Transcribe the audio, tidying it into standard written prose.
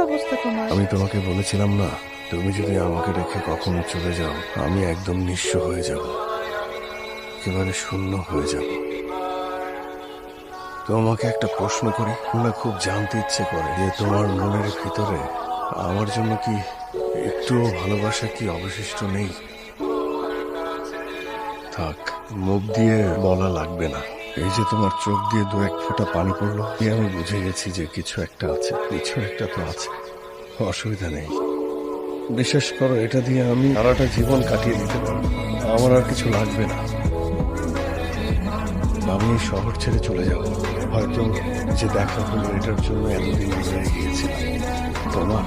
অবস্থা তোমার? আমি তোমাকে বলেছিলাম না, তুমি যদি আমাকে রেখে কখনো চলে যাও আমি একদম নিঃস্ব হয়ে যাব, একেবারে শূন্য হয়ে যাব। তোমাকে একটা প্রশ্ন করি, না খুব জানতে ইচ্ছে করে যে তোমার মনের ভিতরে আমার জন্য কি একটুও ভালোবাসা কি অবশিষ্ট নেই? থাক, মুখ দিয়ে বলা লাগবে না। এই যে তোমার চোখ দিয়ে দু এক ফোঁটা পানি পড়লো, আমি বুঝে গেছি যে কিছু একটা আছে, কিছু একটা তো আছে। অসুবিধা নেই, বিশ্বাস করো, এটা দিয়ে আমি সারাটা জীবন কাটিয়ে দিতে পারবো। আমার আর কিছু লাগবে না। আমি এই শহর ছেড়ে চলে যাব। হয়তো যে দেখা হলো এটার জন্য এতদিন রয়ে গিয়েছিলাম। তোমার